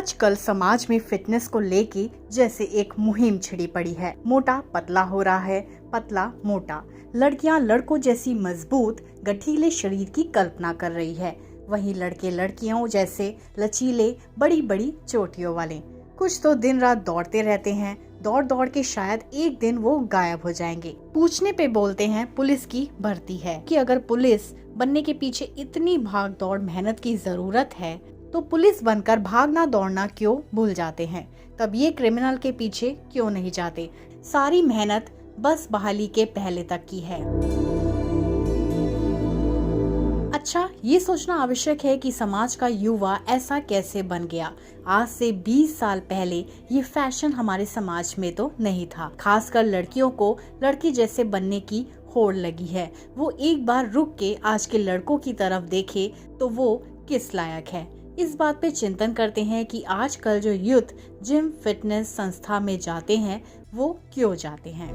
आजकल समाज में फिटनेस को लेके जैसे एक मुहिम छिड़ी पड़ी है। मोटा पतला हो रहा है, पतला मोटा। लड़कियां लड़कों जैसी मजबूत गठीले शरीर की कल्पना कर रही है, वहीं लड़के लड़कियों जैसे लचीले बड़ी बड़ी चोटियों वाले। कुछ तो दिन रात दौड़ते रहते हैं, दौड़ दौड़ के शायद एक दिन वो गायब हो जाएंगे। पूछने पे बोलते हैं पुलिस की भर्ती है कि अगर पुलिस बनने के पीछे इतनी भाग दौड़ मेहनत की जरूरत है तो पुलिस बनकर भागना दौड़ना क्यों भूल जाते हैं। तब ये क्रिमिनल के पीछे क्यों नहीं जाते। सारी मेहनत बस बहाली के पहले तक की है। अच्छा, ये सोचना आवश्यक है कि समाज का युवा ऐसा कैसे बन गया। आज से 20 साल पहले ये फैशन हमारे समाज में तो नहीं था। खासकर लड़कियों को लड़के जैसे बनने की होड़ लगी है। वो एक बार रुक के आज के लड़कों की तरफ देखे तो वो किस लायक है। इस बात पे चिंतन करते हैं कि आजकल जो यूथ जिम फिटनेस संस्था में जाते हैं वो क्यों जाते हैं।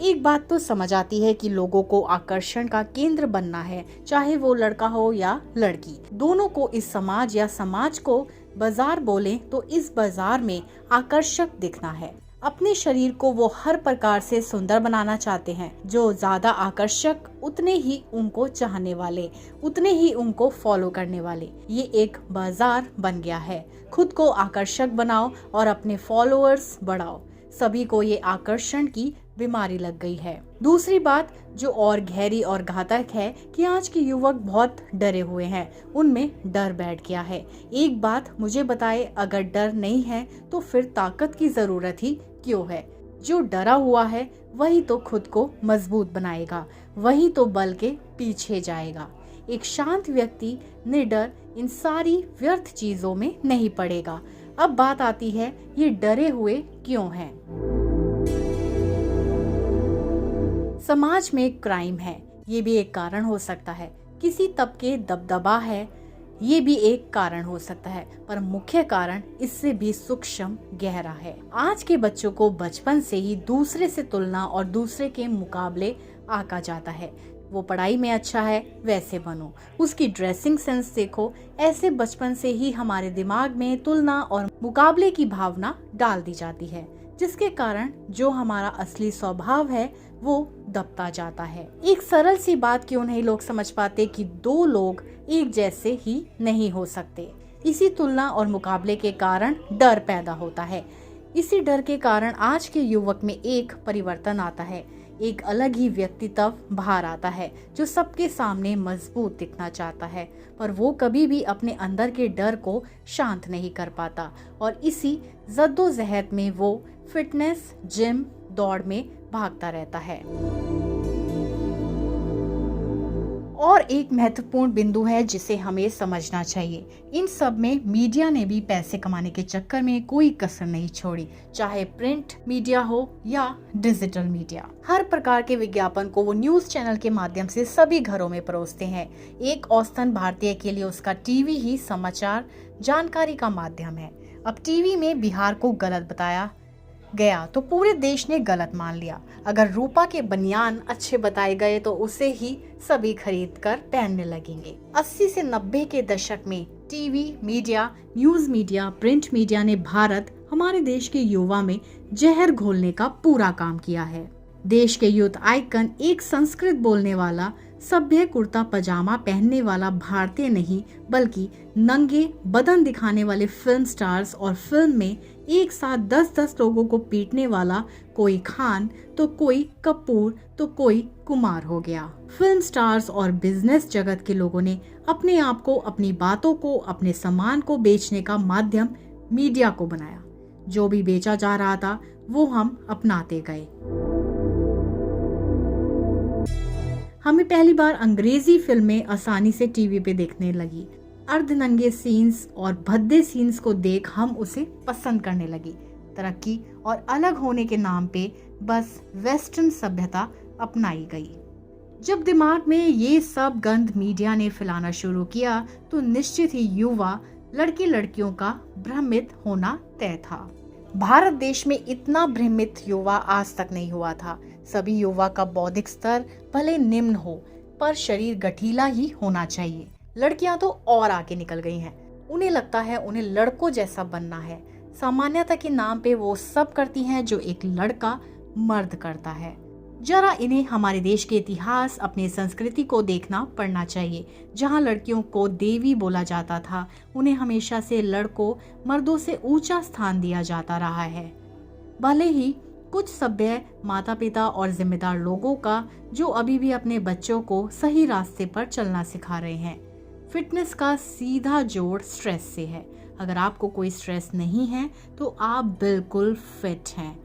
एक बात तो समझ आती है कि लोगों को आकर्षण का केंद्र बनना है, चाहे वो लड़का हो या लड़की। दोनों को इस समाज या समाज को बाजार बोले तो इस बाजार में आकर्षक दिखना है। अपने शरीर को वो हर प्रकार से सुंदर बनाना चाहते हैं। जो ज्यादा आकर्षक उतने ही उनको चाहने वाले, उतने ही उनको फॉलो करने वाले। ये एक बाजार बन गया है। खुद को आकर्षक बनाओ और अपने फॉलोअर्स बढ़ाओ। सभी को ये आकर्षण की बीमारी लग गई है। दूसरी बात जो और गहरी और घातक है कि आज के युवक बहुत डरे हुए हैं। उनमें डर बैठ गया है। एक बात मुझे बताए, अगर डर नहीं है तो फिर ताकत की जरूरत ही क्यों है। जो डरा हुआ है वही तो खुद को मजबूत बनाएगा, वही तो बल के पीछे जाएगा। एक शांत व्यक्ति निडर इन सारी व्यर्थ चीजों में नहीं पड़ेगा। अब बात आती है ये डरे हुए क्यों हैं। समाज में क्राइम है, ये भी एक कारण हो सकता है। किसी तबके दबदबा है, ये भी एक कारण हो सकता है। पर मुख्य कारण इससे भी सूक्ष्म गहरा है। आज के बच्चों को बचपन से ही दूसरे से तुलना और दूसरे के मुकाबले आका जाता है। वो पढ़ाई में अच्छा है, वैसे बनो। उसकी ड्रेसिंग सेंस देखो। ऐसे बचपन से ही हमारे दिमाग में तुलना और मुकाबले की भावना डाल दी जाती है, जिसके कारण जो हमारा असली स्वभाव है वो दबता जाता है। एक सरल सी बात क्यों नहीं लोग समझ पाते कि दो लोग एक जैसे ही नहीं हो सकते। इसी तुलना और मुकाबले के कारण डर पैदा होता है। इसी डर के कारण आज के युवक में एक परिवर्तन आता है। एक अलग ही व्यक्तित्व बाहर आता है जो सबके सामने मजबूत दिखना चाहता है, पर वो कभी भी अपने अंदर के डर को शांत नहीं कर पाता। और इसी जद्दोजहद में वो फिटनेस जिम दौड़ में भागता रहता है। और एक महत्वपूर्ण बिंदु है जिसे हमें समझना चाहिए। इन सब में मीडिया ने भी पैसे कमाने के चक्कर में कोई कसर नहीं छोड़ी, चाहे प्रिंट मीडिया हो या डिजिटल मीडिया। हर प्रकार के विज्ञापन को वो न्यूज चैनल के माध्यम से सभी घरों में परोसते हैं। एक औसतन भारतीय के लिए उसका टीवी ही समाचार जानकारी का माध्यम है। अब टीवी में बिहार को गलत बताया गया तो पूरे देश ने गलत मान लिया। अगर रूपा के बनियान अच्छे बताए गए तो उसे ही सभी खरीद कर पहनने लगेंगे। 80 से 90 के दशक में TV media, news media, print media ने भारत हमारे देश के युवा में जहर घोलने का पूरा काम किया है। देश के यूथ आइकन एक संस्कृत बोलने वाला, सभ्य कुर्ता पजामा पहनने वाला भारतीय नहीं बल्कि नंगे बदन दिखाने वाले फिल्म स्टार्स और फिल्म में एक साथ 10-10 लोगों को पीटने वाला कोई खान तो कोई कपूर तो कोई कुमार हो गया। फिल्म स्टार्स और बिजनेस जगत के लोगों ने अपने आप को, अपनी बातों को, अपने सामान को बेचने का माध्यम मीडिया को बनाया। जो भी बेचा जा रहा था वो हम अपनाते गए। हमें पहली बार अंग्रेजी फिल्में आसानी से टीवी पे देखने लगी। अर्धनंगे सीन्स और भद्दे सीन्स को देख हम उसे पसंद करने लगी। तरक्की और अलग होने के नाम पे बस वेस्टर्न सभ्यता अपनाई गई। जब दिमाग में ये सब गंद मीडिया ने फैलाना शुरू किया तो निश्चित ही युवा लड़के लड़कियों का भ्रमित होना तय था। भारत देश में इतना भ्रमित युवा आज तक नहीं हुआ था। सभी युवा का बौद्धिक स्तर भले निम्न हो पर शरीर गठीला ही होना चाहिए। लड़कियां तो और आगे निकल गई हैं। उन्हें लगता है उन्हें लड़कों जैसा बनना है। सामान्यता के नाम पे वो सब करती हैं जो एक लड़का मर्द करता है। जरा इन्हें हमारे देश के इतिहास, अपनी संस्कृति को देखना पड़ना चाहिए। जहाँ लड़कियों को देवी बोला जाता था, उन्हें हमेशा से लड़कों मर्दों से ऊंचा स्थान दिया जाता रहा है। भले ही कुछ सभ्य माता पिता और जिम्मेदार लोगों का जो अभी भी अपने बच्चों को सही रास्ते पर चलना सिखा रहे हैं। फिटनेस का सीधा जोड़ स्ट्रेस से है। अगर आपको कोई स्ट्रेस नहीं है तो आप बिल्कुल फिट हैं।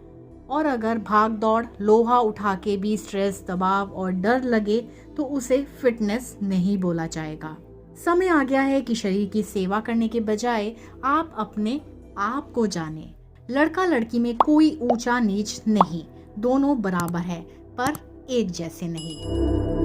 और अगर भाग दौड़, लोहा उठा के भी स्ट्रेस, दबाव और डर लगे तो उसे फिटनेस नहीं बोला जाएगा। समय आ गया है कि शरीर की सेवा करने के बजाय आप अपने आप को जानें। लड़का लड़की में कोई ऊंचा नीच नहीं, दोनों बराबर है पर एक जैसे नहीं।